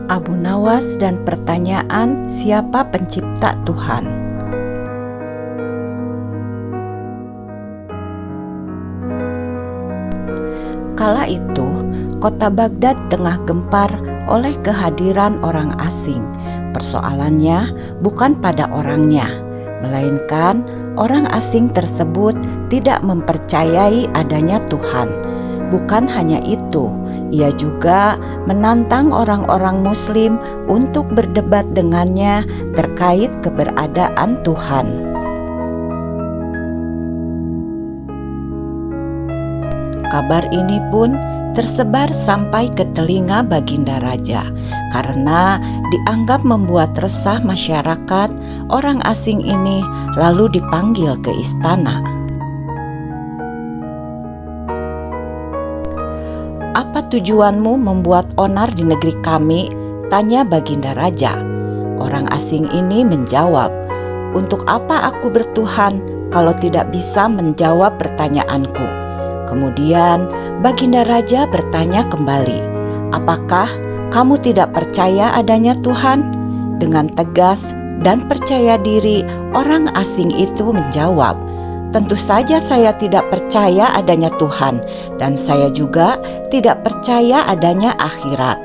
Abu Nawas dan pertanyaan siapa pencipta Tuhan. Kala itu, kota Baghdad tengah gempar oleh kehadiran orang asing. Persoalannya bukan pada orangnya, melainkan orang asing tersebut tidak mempercayai adanya Tuhan. Bukan hanya itu, ia juga menantang orang-orang Muslim untuk berdebat dengannya terkait keberadaan Tuhan. Kabar ini pun tersebar sampai ke telinga Baginda Raja karena dianggap membuat resah masyarakat. Orang asing ini lalu dipanggil ke istana. "Apa tujuanmu membuat onar di negeri kami?" tanya Baginda Raja. Orang asing ini menjawab, "Untuk apa aku bertuhan kalau tidak bisa menjawab pertanyaanku?" Kemudian Baginda Raja bertanya kembali, "Apakah kamu tidak percaya adanya Tuhan?" Dengan tegas dan percaya diri, orang asing itu menjawab, "Tentu saja saya tidak percaya adanya Tuhan, dan saya juga tidak percaya adanya akhirat."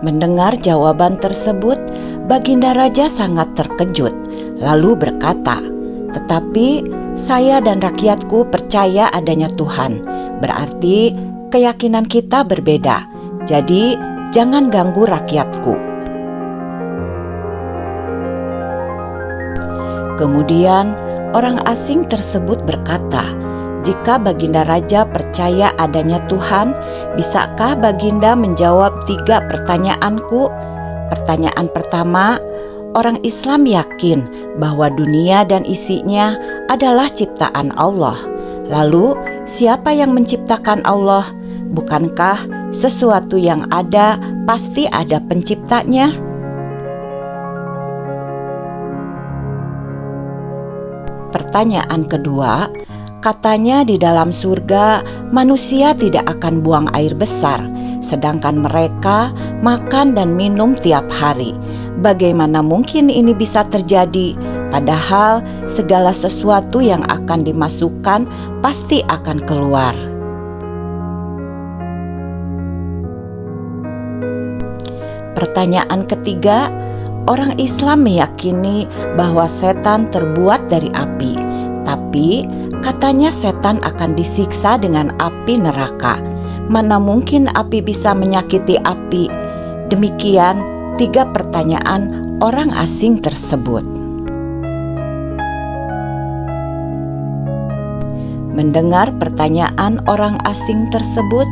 Mendengar jawaban tersebut, Baginda Raja sangat terkejut, lalu berkata, "Tetapi saya dan rakyatku percaya adanya Tuhan. Berarti keyakinan kita berbeda. Jadi jangan ganggu rakyatku." Kemudian orang asing tersebut berkata, "Jika Baginda Raja percaya adanya Tuhan, bisakah Baginda menjawab 3 pertanyaanku? Pertanyaan pertama, orang Islam yakin bahwa dunia dan isinya adalah ciptaan Allah. Lalu, siapa yang menciptakan Allah? Bukankah sesuatu yang ada pasti ada penciptanya?" Pertanyaan kedua, katanya di dalam surga manusia tidak akan buang air besar, sedangkan mereka makan dan minum tiap hari. Bagaimana mungkin ini bisa terjadi? Padahal segala sesuatu yang akan dimasukkan pasti akan keluar. Pertanyaan ketiga, orang Islam meyakini bahwa setan terbuat dari api, tapi katanya setan akan disiksa dengan api neraka. Mana mungkin api bisa menyakiti api? Demikian 3 pertanyaan orang asing tersebut. Mendengar pertanyaan orang asing tersebut,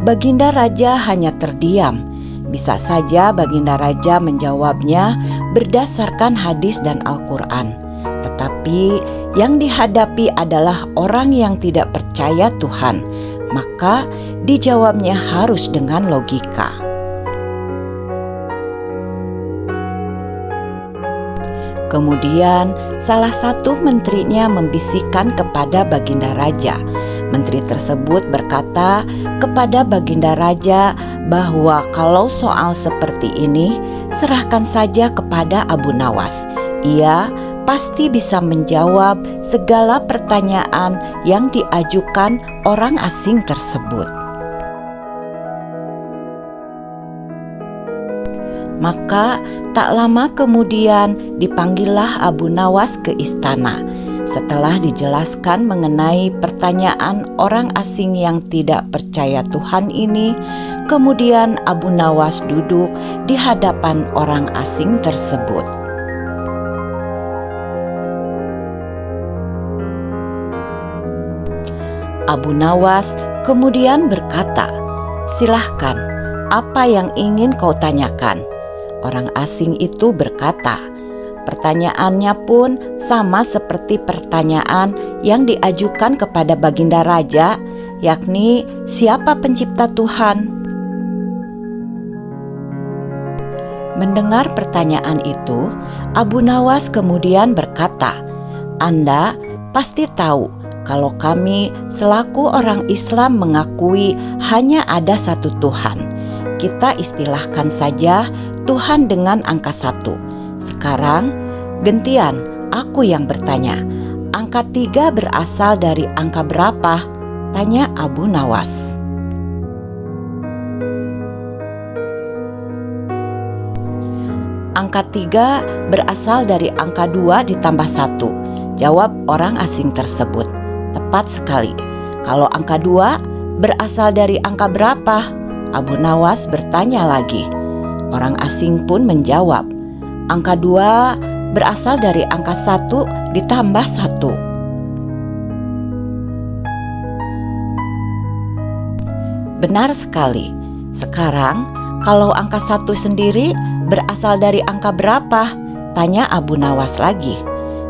Baginda Raja hanya terdiam. Bisa saja Baginda Raja menjawabnya berdasarkan hadis dan Al-Quran. Tetapi yang dihadapi adalah orang yang tidak percaya Tuhan, maka dijawabnya harus dengan logika. Kemudian salah satu menterinya membisikkan kepada Baginda Raja. Menteri tersebut berkata kepada Baginda Raja bahwa kalau soal seperti ini, serahkan saja kepada Abu Nawas. Ia pasti bisa menjawab segala pertanyaan yang diajukan orang asing tersebut. Maka tak lama kemudian dipanggillah Abu Nawas ke istana. Setelah dijelaskan mengenai pertanyaan orang asing yang tidak percaya Tuhan ini, kemudian Abu Nawas duduk di hadapan orang asing tersebut. Abu Nawas kemudian berkata, "Silahkan, apa yang ingin kau tanyakan?" Orang asing itu berkata, pertanyaannya pun sama seperti pertanyaan yang diajukan kepada Baginda Raja, yakni siapa pencipta Tuhan? Mendengar pertanyaan itu, Abu Nawas kemudian berkata, Anda pasti tahu kalau kami selaku orang Islam mengakui hanya ada satu Tuhan. Kita istilahkan saja Tuhan dengan angka 1. Sekarang gantian aku yang bertanya. Angka 3 berasal dari angka berapa? Tanya Abu Nawas. Angka 3 berasal dari angka 2 ditambah 1. Jawab orang asing tersebut. Tepat sekali. Kalau angka 2 berasal dari angka berapa? Abu Nawas bertanya lagi. Orang asing pun menjawab. Angka 2 berasal dari angka 1 ditambah 1. Benar sekali. Sekarang, kalau angka 1 sendiri berasal dari angka berapa? Tanya Abu Nawas lagi.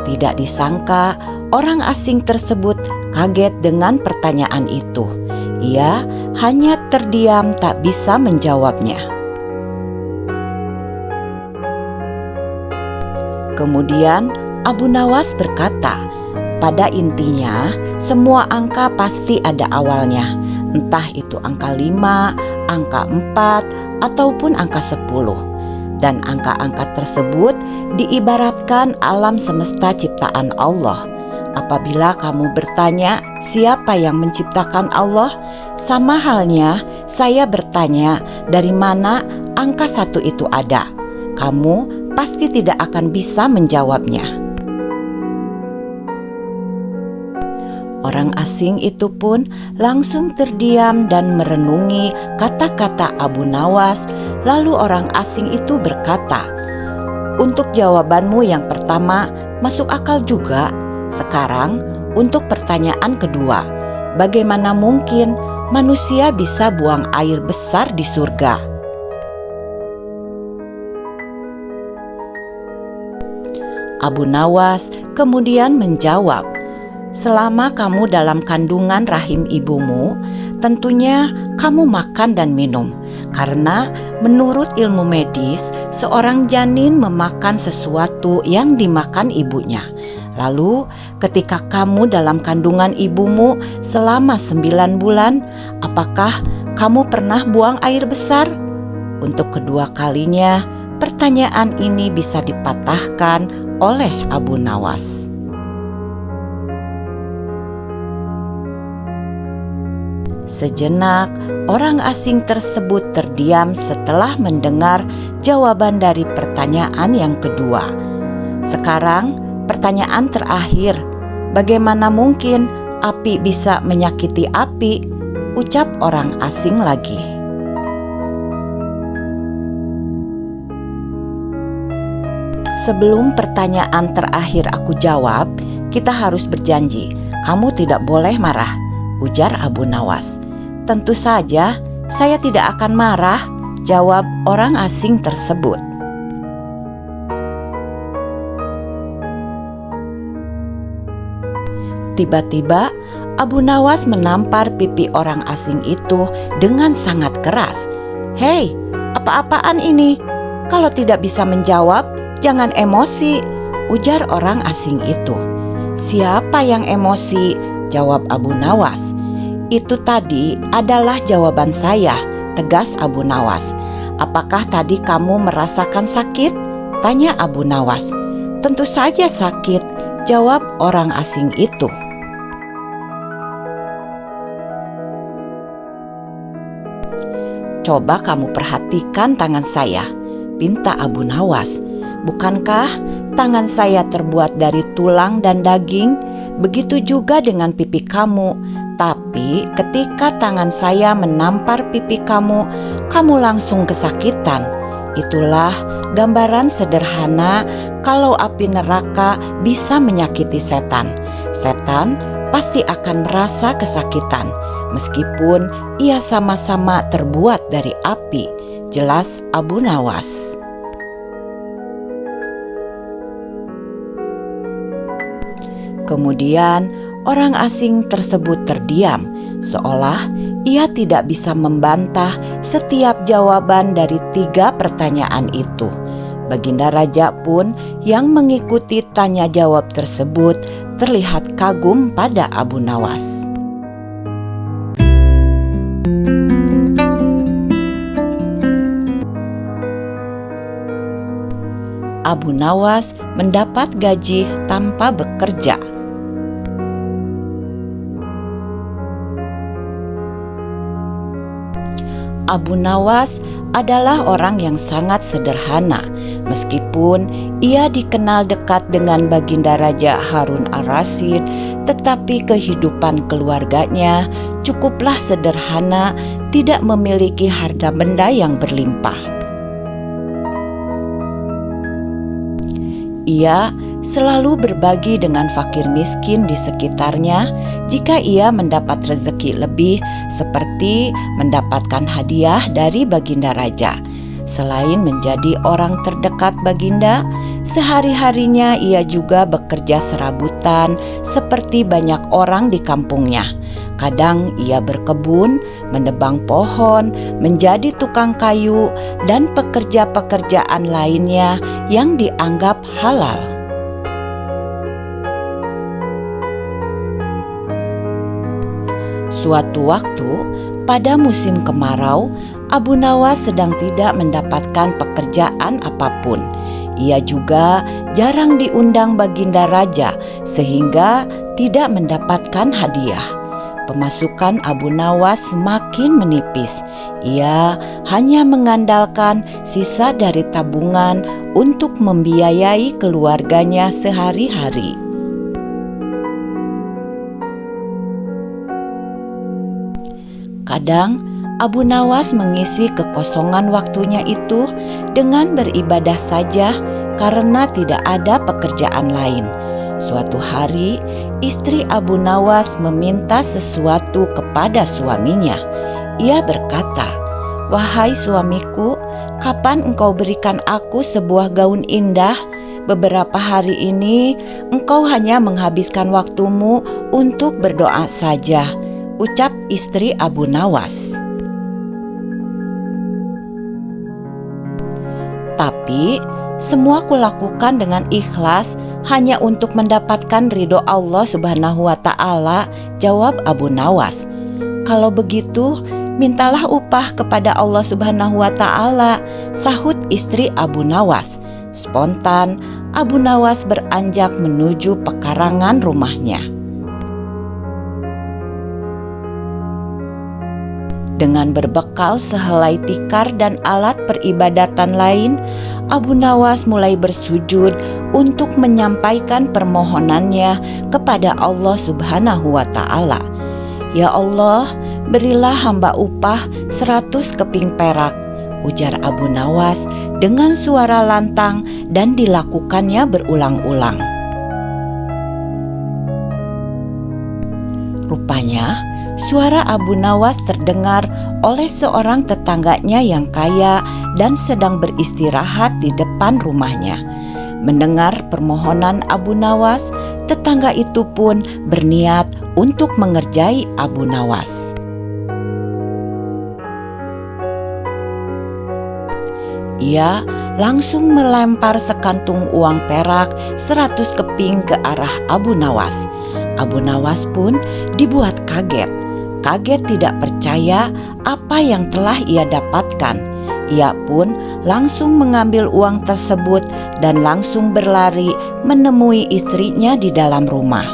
Tidak disangka, orang asing tersebut kaget dengan pertanyaan itu. Ia hanya terdiam tak bisa menjawabnya. Kemudian Abu Nawas berkata, pada intinya semua angka pasti ada awalnya. Entah itu angka 5, angka 4, ataupun angka 10. Dan angka-angka tersebut diibaratkan alam semesta ciptaan Allah. Apabila kamu bertanya siapa yang menciptakan Allah, sama halnya saya bertanya dari mana angka 1 itu ada. Kamu pasti tidak akan bisa menjawabnya. Orang asing itu pun langsung terdiam dan merenungi kata-kata Abu Nawas. Lalu orang asing itu berkata, "Untuk jawabanmu yang pertama masuk akal juga. Sekarang untuk pertanyaan kedua, bagaimana mungkin manusia bisa buang air besar di surga?" Abu Nawas kemudian menjawab, "Selama kamu dalam kandungan rahim ibumu, tentunya kamu makan dan minum. Karena menurut ilmu medis, seorang janin memakan sesuatu yang dimakan ibunya. Lalu ketika kamu dalam kandungan ibumu selama 9 bulan, apakah kamu pernah buang air besar?" Untuk kedua kalinya, pertanyaan ini bisa dipatahkan oleh Abu Nawas. Sejenak, orang asing tersebut terdiam setelah mendengar jawaban dari pertanyaan yang kedua. Sekarang, pertanyaan terakhir, bagaimana mungkin api bisa menyakiti api? Ucap orang asing lagi. Sebelum pertanyaan terakhir aku jawab, kita harus berjanji, kamu tidak boleh marah, ujar Abu Nawas. Tentu saja, saya tidak akan marah, jawab orang asing tersebut. Tiba-tiba, Abu Nawas menampar pipi orang asing itu dengan sangat keras. "Hei, apa-apaan ini? Kalau tidak bisa menjawab, jangan emosi," ujar orang asing itu. "Siapa yang emosi?" jawab Abu Nawas. "Itu tadi adalah jawaban saya," tegas Abu Nawas. "Apakah tadi kamu merasakan sakit?" tanya Abu Nawas. "Tentu saja sakit," jawab orang asing itu. "Coba kamu perhatikan tangan saya," pinta Abu Nawas. "Bukankah tangan saya terbuat dari tulang dan daging? Begitu juga dengan pipi kamu. Tapi ketika tangan saya menampar pipi kamu, kamu langsung kesakitan. Itulah gambaran sederhana kalau api neraka bisa menyakiti setan. Setan pasti akan merasa kesakitan, meskipun ia sama-sama terbuat dari api," jelas Abu Nawas. Kemudian orang asing tersebut terdiam, seolah ia tidak bisa membantah setiap jawaban dari 3 pertanyaan itu. Baginda Raja pun yang mengikuti tanya jawab tersebut terlihat kagum pada Abu Nawas. Abu Nawas mendapat gaji tanpa bekerja. Abu Nawas adalah orang yang sangat sederhana, meskipun ia dikenal dekat dengan Baginda Raja Harun ar-Rasyid, tetapi kehidupan keluarganya cukuplah sederhana, tidak memiliki harta benda yang berlimpah. Ia selalu berbagi dengan fakir miskin di sekitarnya jika ia mendapat rezeki lebih, seperti mendapatkan hadiah dari Baginda Raja. Selain menjadi orang terdekat Baginda, sehari-harinya ia juga bekerja serabutan seperti banyak orang di kampungnya. Kadang ia berkebun, menebang pohon, menjadi tukang kayu, dan pekerja-pekerjaan lainnya yang dianggap halal. Suatu waktu, pada musim kemarau, Abu Nawas sedang tidak mendapatkan pekerjaan apapun. Ia juga jarang diundang Baginda Raja, sehingga tidak mendapatkan hadiah. Pemasukan Abu Nawas semakin menipis. Ia hanya mengandalkan sisa dari tabungan untuk membiayai keluarganya sehari-hari. Kadang Abu Nawas mengisi kekosongan waktunya itu dengan beribadah saja karena tidak ada pekerjaan lain. Suatu hari, istri Abu Nawas meminta sesuatu kepada suaminya. Ia berkata, "Wahai suamiku, kapan engkau berikan aku sebuah gaun indah? Beberapa hari ini engkau hanya menghabiskan waktumu untuk berdoa saja," ucap istri Abu Nawas. "Tapi semua kulakukan dengan ikhlas hanya untuk mendapatkan ridho Allah Subhanahu wa Ta'ala," jawab Abu Nawas. "Kalau begitu, mintalah upah kepada Allah Subhanahu wa Ta'ala," sahut istri Abu Nawas. Spontan, Abu Nawas beranjak menuju pekarangan rumahnya. Dengan berbekal sehelai tikar dan alat peribadatan lain, Abu Nawas mulai bersujud untuk menyampaikan permohonannya kepada Allah Subhanahu wa Ta'ala. "Ya Allah, berilah hamba upah 100 keping perak," ujar Abu Nawas dengan suara lantang, dan dilakukannya berulang-ulang. Rupanya, suara Abu Nawas terdengar oleh seorang tetangganya yang kaya dan sedang beristirahat di depan rumahnya. Mendengar permohonan Abu Nawas, tetangga itu pun berniat untuk mengerjai Abu Nawas. Ia langsung melempar sekantung uang perak 100 keping ke arah Abu Nawas. Abu Nawas pun dibuat kaget. Kaget tidak percaya apa yang telah ia dapatkan. Ia pun langsung mengambil uang tersebut dan langsung berlari menemui istrinya di dalam rumah.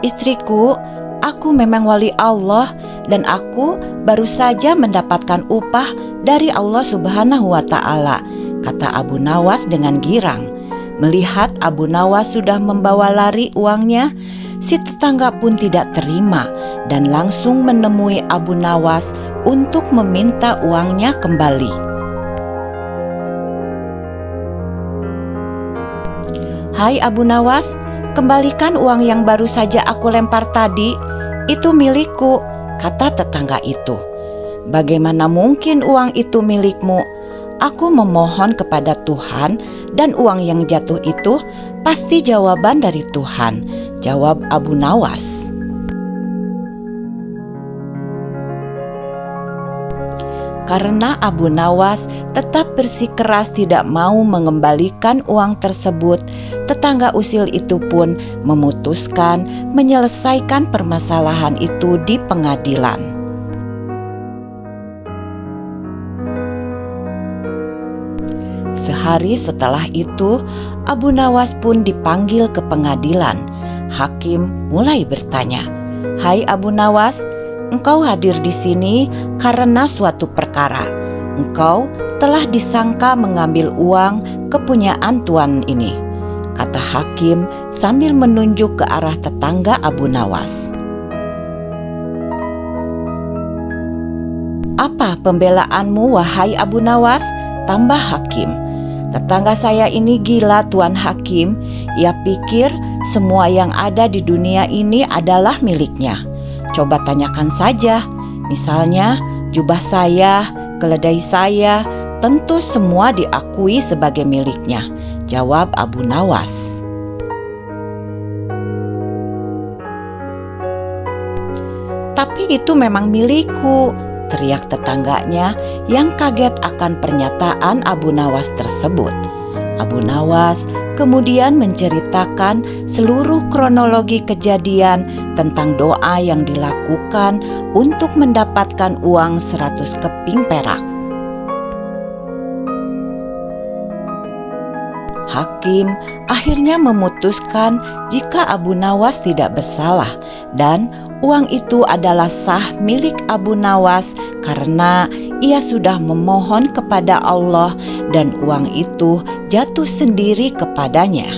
"Istriku, aku memang wali Allah dan aku baru saja mendapatkan upah dari Allah Subhanahu wa Ta'ala," kata Abu Nawas dengan girang. Melihat Abu Nawas sudah membawa lari uangnya, si tetangga pun tidak terima dan langsung menemui Abu Nawas untuk meminta uangnya kembali. "Hai Abu Nawas, kembalikan uang yang baru saja aku lempar tadi. Itu milikku," kata tetangga itu. "Bagaimana mungkin uang itu milikmu? Aku memohon kepada Tuhan dan uang yang jatuh itu pasti jawaban dari Tuhan," jawab Abu Nawas. Karena Abu Nawas tetap bersikeras tidak mau mengembalikan uang tersebut, tetangga usil itu pun memutuskan menyelesaikan permasalahan itu di pengadilan. Sehari setelah itu, Abu Nawas pun dipanggil ke pengadilan. Hakim mulai bertanya, "Hai Abu Nawas, engkau hadir di sini karena suatu perkara. Engkau telah disangka mengambil uang kepunyaan tuan ini," kata hakim sambil menunjuk ke arah tetangga Abu Nawas. "Apa pembelaanmu, wahai Abu Nawas?" tambah hakim. "Tetangga saya ini gila, Tuan Hakim. Ia pikir semua yang ada di dunia ini adalah miliknya. Coba tanyakan saja, misalnya jubah saya, keledai saya, tentu semua diakui sebagai miliknya," jawab Abu Nawas. "Tapi itu memang milikku," teriak tetangganya yang kaget akan pernyataan Abu Nawas tersebut. Abu Nawas kemudian menceritakan seluruh kronologi kejadian tentang doa yang dilakukan untuk mendapatkan uang 100 keping perak. Hakim akhirnya memutuskan jika Abu Nawas tidak bersalah dan uang itu adalah sah milik Abu Nawas karena ia sudah memohon kepada Allah dan uang itu jatuh sendiri kepadanya.